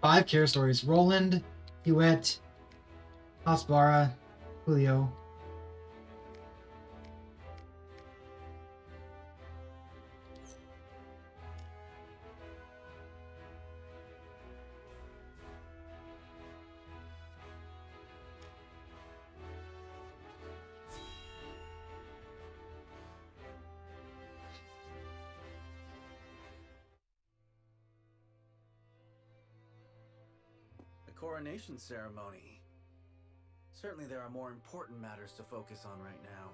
5 care stories. Roland, Hewitt, Hasbara, Julio. The coronation ceremony. Certainly there are more important matters to focus on right now.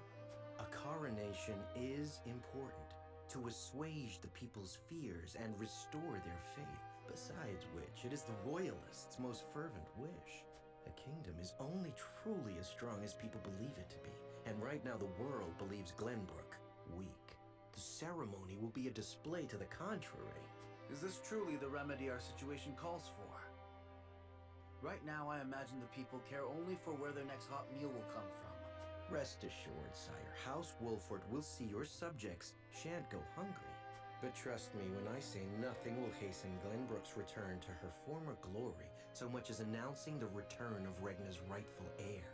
A coronation is important to assuage the people's fears and restore their faith. Besides which, it is the royalists' most fervent wish. A kingdom is only truly as strong as people believe it to be, and right now the world believes Glenbrook weak. The ceremony will be a display to the contrary. Is this truly the remedy our situation calls for? Right now, I imagine the people care only for where their next hot meal will come from. Rest assured, sire, House Wolford will see your subjects shan't go hungry. But trust me when I say nothing will hasten Glenbrook's return to her former glory so much as announcing the return of Regna's rightful heir.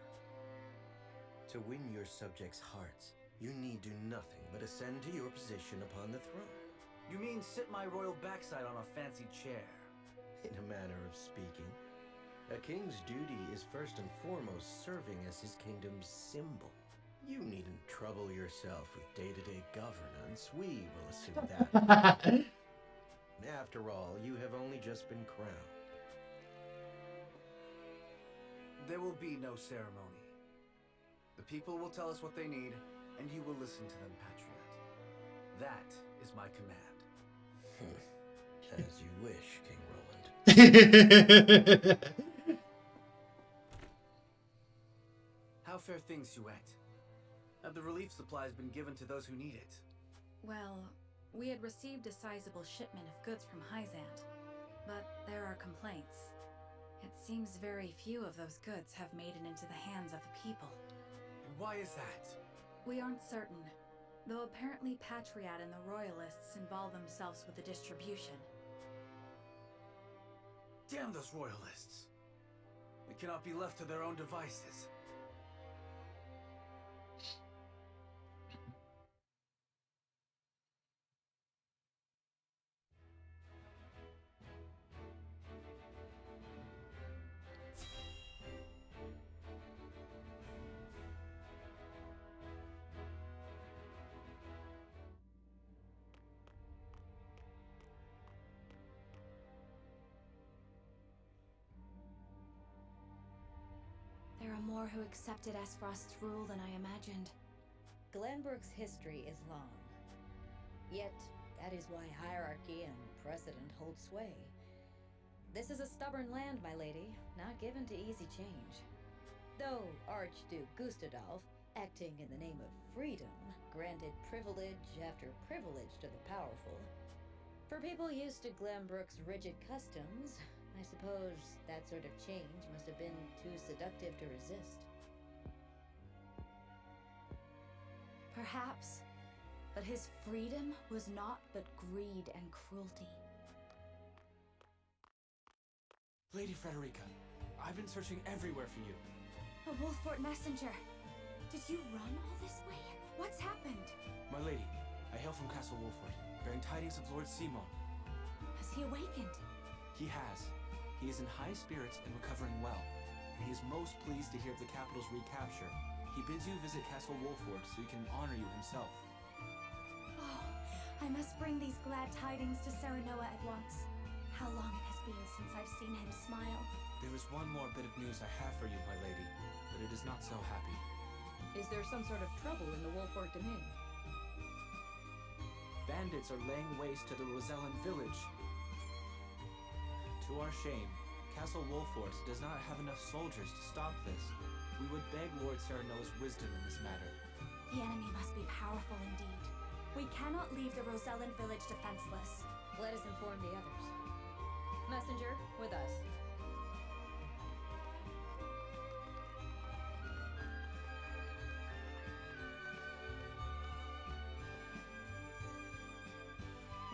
To win your subjects' hearts, you need do nothing but ascend to your position upon the throne. You mean sit my royal backside on a fancy chair? In a manner of speaking. A king's duty is first and foremost serving as his kingdom's symbol. You needn't trouble yourself with day-to-day governance. We will assume that. After all, you have only just been crowned. There will be no ceremony. The people will tell us what they need, and you will listen to them, Patriot. That is my command. As you wish, King Roland. How fare things, Hewitt? Have the relief supplies been given to those who need it? Well, we had received a sizable shipment of goods from Hyzant, but there are complaints. It seems very few of those goods have made it into the hands of the people. And why is that? We aren't certain, though apparently Patriot and the Royalists involve themselves with the distribution. Damn those Royalists! They cannot be left to their own devices. There are more who accepted Esfrost's rule than I imagined. Glenbrook's history is long. Yet, that is why hierarchy and precedent hold sway. This is a stubborn land, my lady, not given to easy change. Though Archduke Gustadolf, acting in the name of freedom, granted privilege after privilege to the powerful. For people used to Glenbrook's rigid customs, I suppose that sort of change must have been too seductive to resist. Perhaps, but his freedom was not but greed and cruelty. Lady Frederica, I've been searching everywhere for you. A Wolfort messenger! Did you run all this way? What's happened? My lady, I hail from Castle Wolford, bearing tidings of Lord Simon. Has he awakened? He has. He is in high spirits and recovering well, and he is most pleased to hear of the capital's recapture. He bids you visit Castle Wolford so he can honor you himself. Oh, I must bring these glad tidings to Serenoa at once. How long it has been since I've seen him smile. There is one more bit of news I have for you, my lady, but it is not so happy. Is there some sort of trouble in the Wolford domain? Bandits are laying waste to the Rosellan village. To our shame, Castle Wolfort does not have enough soldiers to stop this. We would beg Lord Serenoa's wisdom in this matter. The enemy must be powerful indeed. We cannot leave the Rosellan village defenseless. Let us inform the others. Messenger, with us.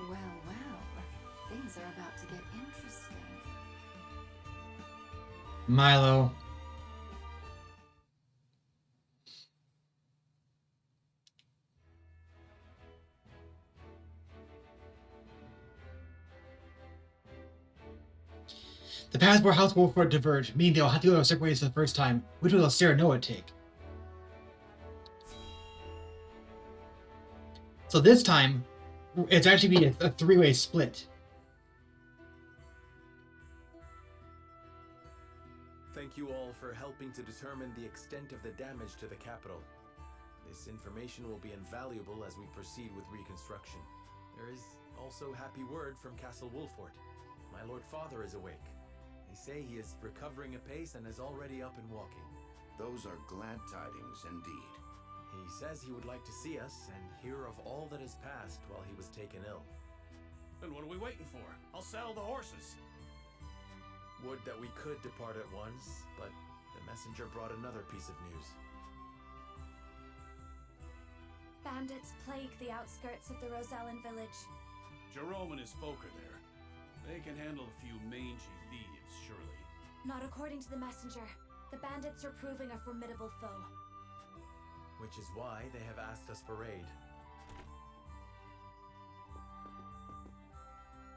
Well, well. Things are about to get interesting. Milo. The paths where House Wolford diverge, meaning they'll have to go separate ways for the first time. Which way will Serenoa take? So this time, it's actually be a three-way split. Thank you all for helping to determine the extent of the damage to the capital. This information will be invaluable as we proceed with reconstruction. There is also happy word from Castle Wolfort. My Lord Father is awake. They say he is recovering apace and is already up and walking. Those are glad tidings indeed. He says he would like to see us and hear of all that has passed while he was taken ill. Then what are we waiting for? I'll saddle the horses. Would that we could depart at once, but the messenger brought another piece of news. Bandits plague the outskirts of the Rosellan village. Jerome and his folk are there. They can handle a few mangy thieves, surely. Not according to the messenger. The bandits are proving a formidable foe. Which is why they have asked us for aid.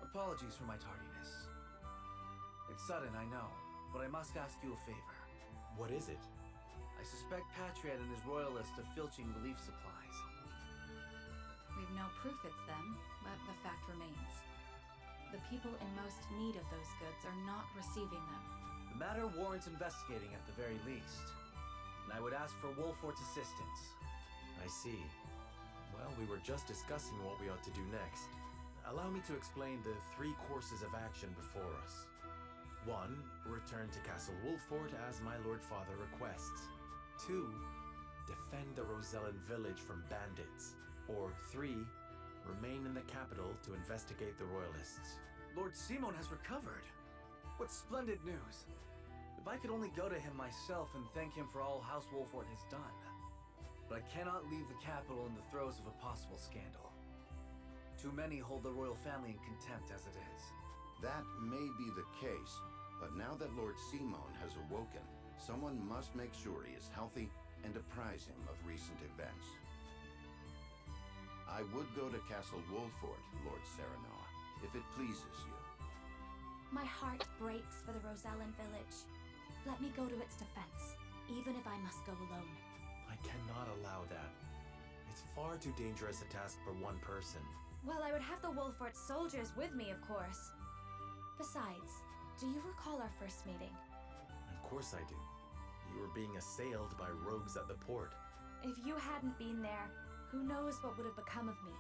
Apologies for my tardiness. It's sudden, I know, but I must ask you a favor. What is it? I suspect Patriot and his royalists of filching relief supplies. We've no proof it's them, but the fact remains. The people in most need of those goods are not receiving them. The matter warrants investigating at the very least, and I would ask for Wolfort's assistance. I see. Well, we were just discussing what we ought to do next. Allow me to explain the 3 courses of action before us. 1. Return to Castle Wolfort as my Lord Father requests. 2. Defend the Rosellan village from bandits. Or 3. Remain in the capital to investigate the royalists. Lord Simon has recovered. What splendid news. If I could only go to him myself and thank him for all House Wolfort has done. But I cannot leave the capital in the throes of a possible scandal. Too many hold the royal family in contempt as it is. That may be the case, but now that Lord Simon has awoken, someone must make sure he is healthy and apprise him of recent events. I would go to Castle Wolfort, Lord Serenoa, if it pleases you. My heart breaks for the Rosellan village. Let me go to its defense, even if I must go alone. I cannot allow that. It's far too dangerous a task for one person. Well, I would have the Wolfort soldiers with me, of course. Besides, do you recall our first meeting? Of course I do. You were being assailed by rogues at the port. If you hadn't been there, who knows what would have become of me.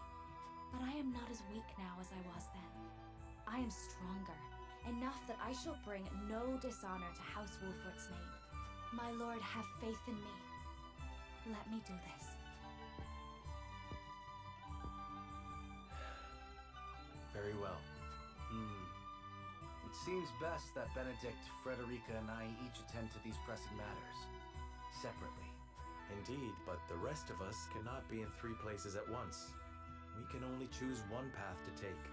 But I am not as weak now as I was then. I am stronger, enough that I shall bring no dishonor to House Wolfort's name. My lord, have faith in me. Let me do this. Very well. It seems best that Benedict, Frederica, and I each attend to these pressing matters. Separately. Indeed, but the rest of us cannot be in 3 places at once. We can only choose one path to take.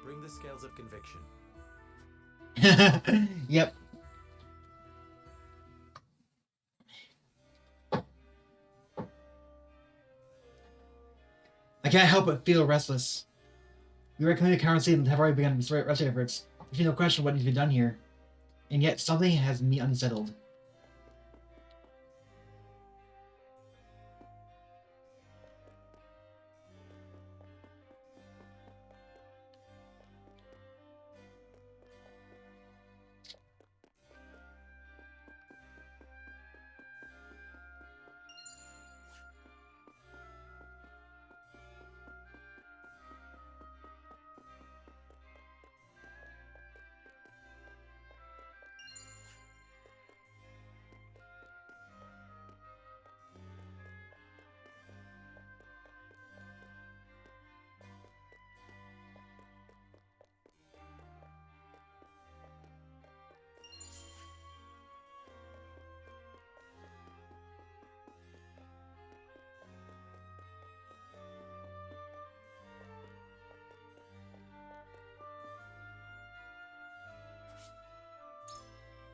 Bring the scales of conviction. Yep. I can't help but feel restless. We recommended currency and have already begun rescue efforts. There's no question what needs to be done here. And yet something has me unsettled.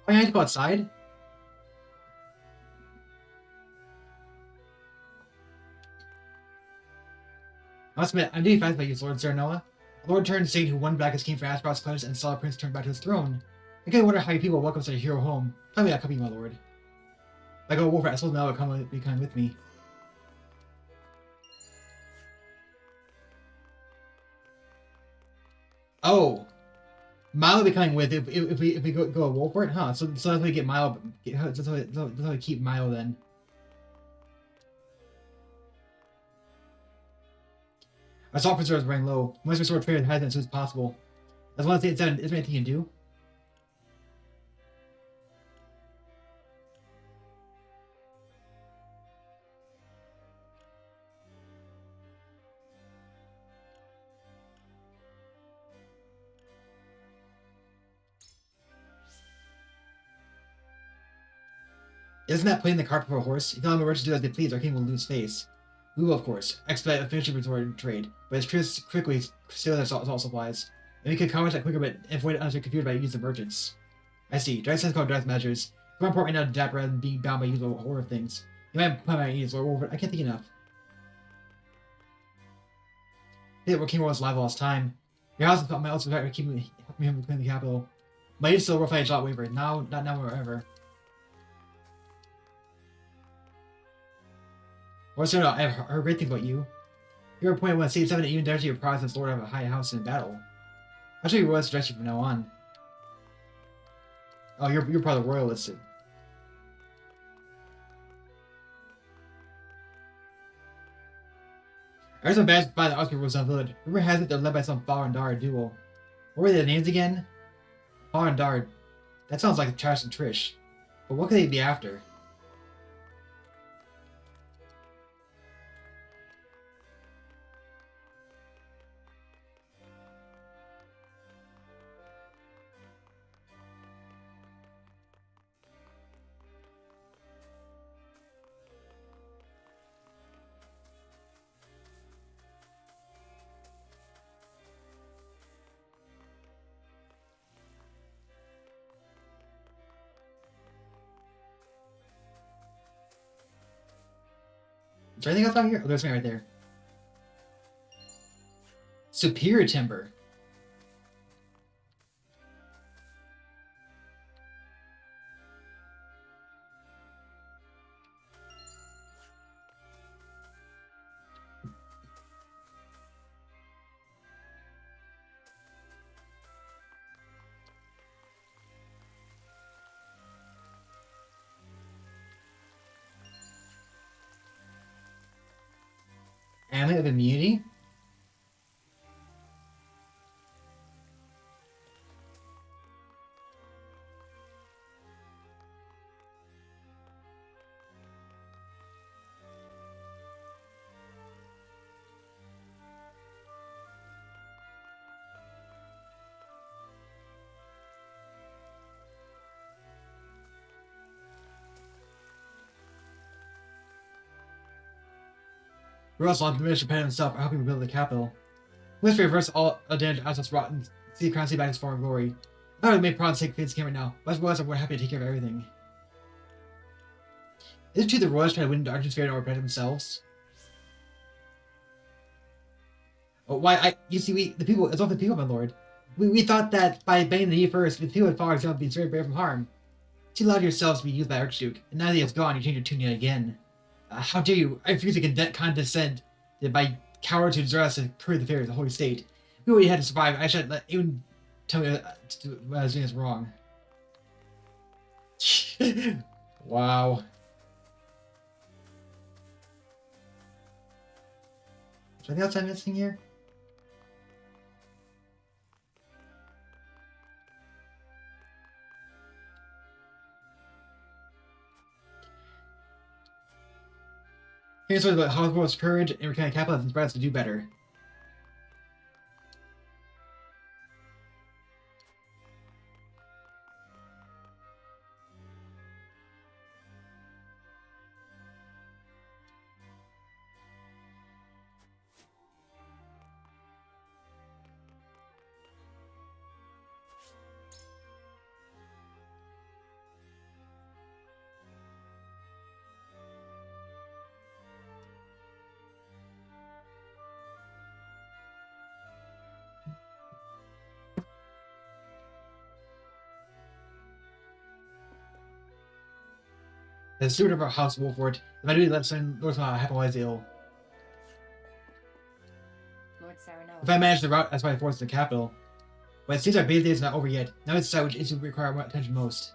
Oh, I have to go outside? I must admit, I'm really fascinated by you, Lord Serenoa. A lord turned saint who won back his king from Azeroth's clutches and saw a prince turn back to his throne. I can't wonder how you people welcome such a hero home. Tell me that coming, my lord. If I go Wolford, I suppose Mel would be coming with me. Oh, Milo will be coming with if we go Wolford, huh? So that's how we get Milo. That's how we keep Milo then. Our salt preserves running low. We must restore trade with Hyzant as soon as possible. That's one thing. Is there anything you can do? Isn't that putting the cart before a horse? If you allow the merchants to do as they please, our king will lose face. We will, of course, expedite a finishing retort trade, but it's quickly steal their salt supplies. And we could accomplish that quicker, but avoid unnecessary confusion by using the merchants. I see. Direct sense called direct measures. It's more important right now to adapt rather than being bound by usual horror of things. You might put my ease, or I can't think enough. I think we're king was alive all this time. Your house is my also helping him between the capital. My age still rough edge lot wavered. Now, not now or ever. What's there not? I've heard great things about you. You're a point when State 7 even dares to your prize as Lord of a high house in battle. I'll show you royal suggestion from now on. Oh, you're part of the royalists. I heard some bad by the Oscar was on village. Rumor has it they're led by some Far and Dar duo. What were their names again? Far and Dar. That sounds like Trash and Trish. But what could they be after? Is there anything else out here? Oh, there's something right there. Superior timber. Amulet of immunity? Roland diminished the pen himself for helping rebuild the capital. We must reverse all damage assets brought and see the crown see back its former glory. I would make promise to take Fate's camp right now, but as well as we're happy to take care of everything. Is it true the royals try to win the Argent Sphere or protect themselves? Oh, why, you see, it's all the people, my lord. We thought that by banning the knee first, the people would follow example being very brave from harm. You allowed yourselves to be used by Archduke, and now that he is gone, you change your tune yet again. How dare you? I refuse to condescend by cowards who desire us to prove the fear of the Holy State. We already had to survive. I should let even tell me what I was doing is wrong. Wow. Is there anything else I'm missing here? Here's what about Hogwarts courage and returning capital has inspired us to do better. As steward of our house, Wolford, if I do let Lord happen while he's ill. Lord Saranoa. If I manage the route, that's why I forced the capital. But it seems our busy day is not over yet. Now it's decide which issue require more attention most.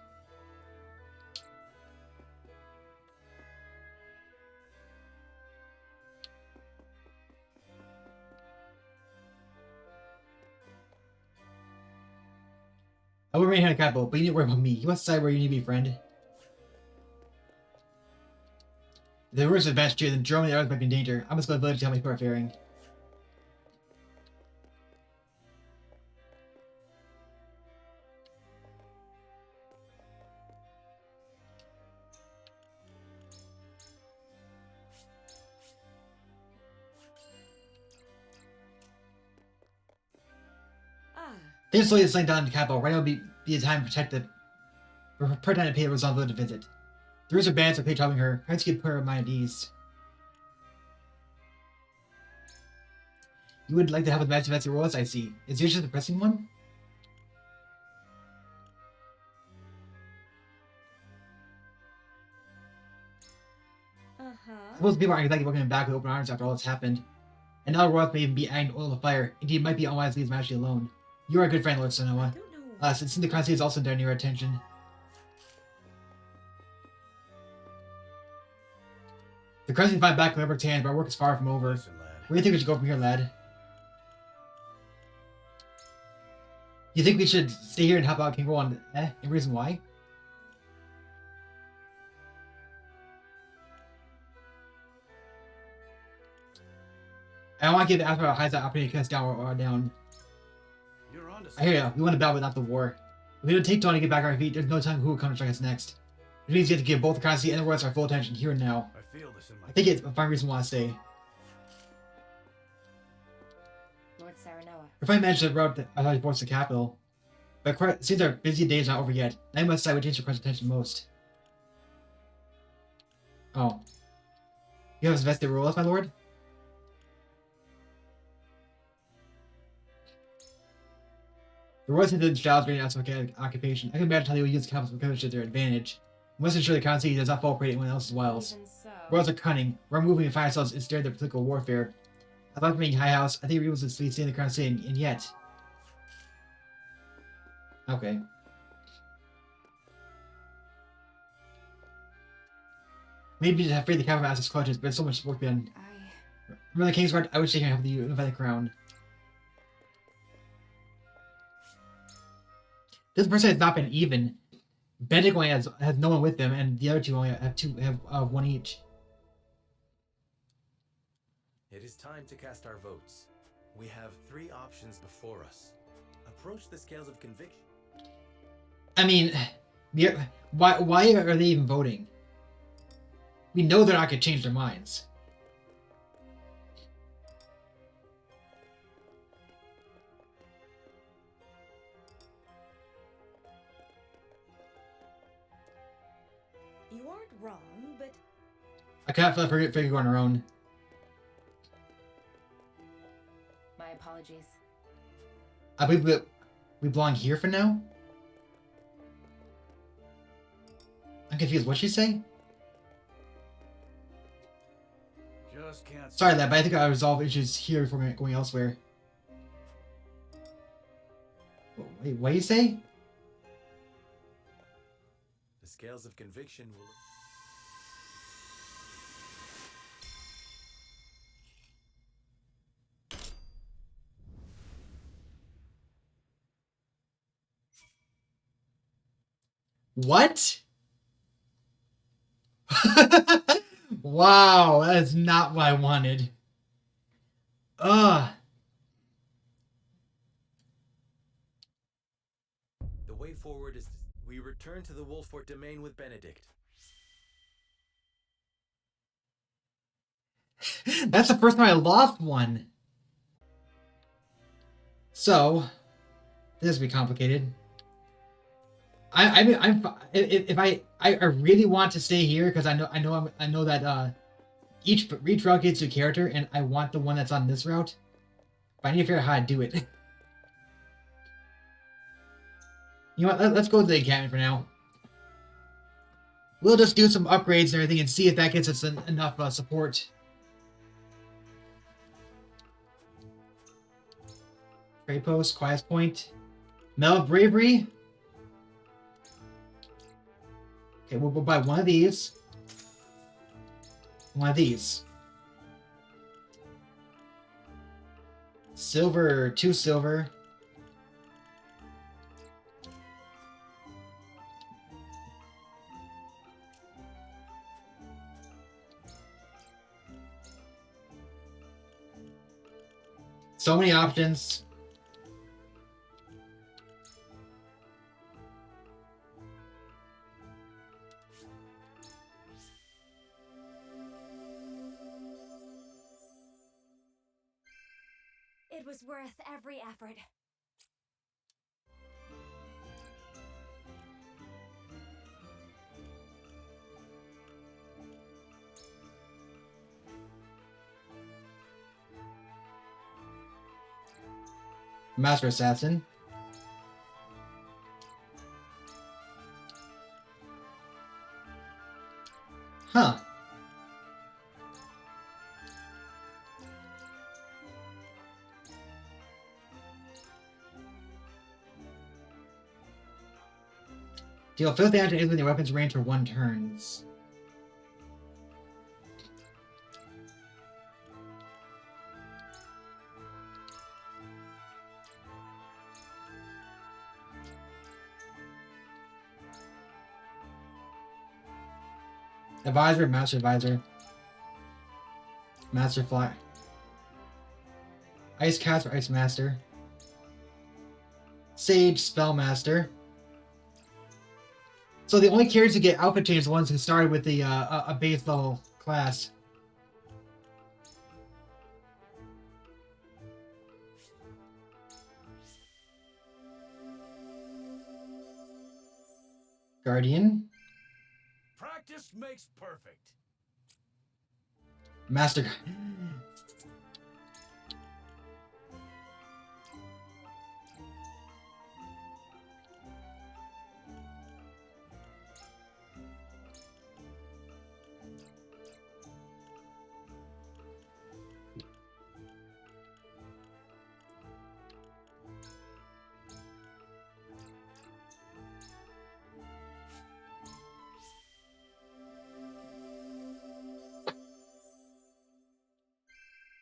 I will remain here in the capital, but you need to worry about me. You must decide where you need to be, friend. If the rumors advance here, then Jerome and the others might be in danger. I must go to the village to tell my people are faring. Things slowly slowing down in the capital. Right now would be a time to protect the pretend to pay the village a visit. The roots of bands are paid helping her. Trying to keep her mind at ease. You would like to help with the Master Royals, I see. Is yours just the pressing one? I suppose people aren't exactly welcoming back with open arms after all that's happened. And now the Royals may even be adding oil to fire. Indeed, it might be unwise to leave his majesty alone. You are a good friend, Lord Sonoa. Since the currency is also under your attention. The currency is fine back in Limburg's hands, but our work is far from over. Listen, lad. Where do you think we should go from here, lad? You think we should stay here and help out King Roland? Any reason why? I don't want to give the Asper a high opportunity to cut us down or down. You're on to I hear ya. We want the battle, but not the war. If we don't take time to get back on our feet, there's no time who will come to strike us next. It means we have to give both the currency and the words our full attention here and now. I feel this in my. I think it's a fine reason why I stay. Lord Saranoa. If I manage to route I thought he forced the capital. But it seems our busy day is not over yet. Now I must decide which requires attention most. Oh. You have vested royals, my lord? The royals have the Giles reigning outside occupation. I can imagine how they would use the capital to their advantage. We must ensure the currency does not fall prey to anyone else's wiles. Even so. Royals are cunning. We're moving and find ourselves instead of their political warfare. I love being High House. I think we're able to stay in the currency and yet. Okay. Maybe just have freed the capital master's clutches, but there's so much work done. Remember the King's Guard? I wish they could help you unify the crown. This person has not been even. Benedict only has no one with them, and the other two only have one each. It is time to cast our votes. We have 3 options before us. Approach the scales of conviction. I mean, why are they even voting? We know they're not going to change their minds. You aren't wrong, but I can't figure go on our own. My apologies. I believe we belong here for now? I'm confused. What'd she say? Just can't. Sorry, lad, but I think I'll resolve issues here before going elsewhere. Wait, what do you say? The scales of conviction will... What? Wow, that is not what I wanted. Ugh. The way forward is we return to the Wolfort domain with Benedict. That's the first time I lost one. So, this will be complicated. I really want to stay here because I know that each route gets a character and I want the one that's on this route, but I need to figure out how to do it. You know what? Let's go to the encampment for now. We'll just do some upgrades and everything and see if that gets us enough support. Trade post, quiet point, Medal of Bravery. Okay, we'll buy one of these. One of these. Silver, 2 silver. So many options. It was worth every effort. Master Assassin. Huh. Deal filthy damage to enemies in their weapons range for 1 turns. Advisor, Master Advisor. Master Fly. Ice Caster, Ice Master. Sage, Spellmaster. So the only characters who get outfit change are the ones who started with the a base level class. Guardian. Practice makes perfect. Master.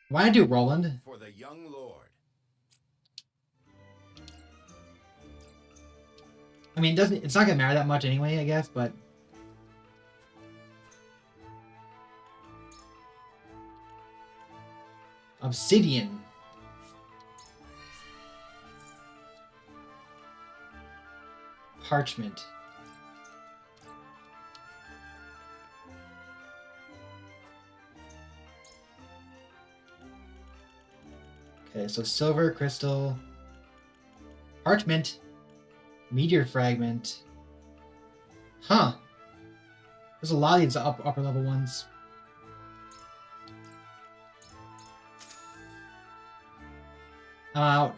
Why do Roland? For the young lord. I mean, it's not gonna matter that much anyway, I guess, but Obsidian. Parchment. Okay, so silver, crystal, parchment, meteor fragment. Huh. There's a lot of these upper level ones. I'm out.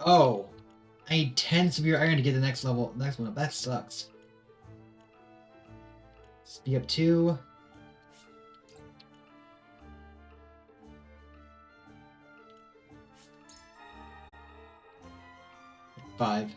Oh, I need 10 severe iron to get the next one up. That sucks. Speed up 2. Five.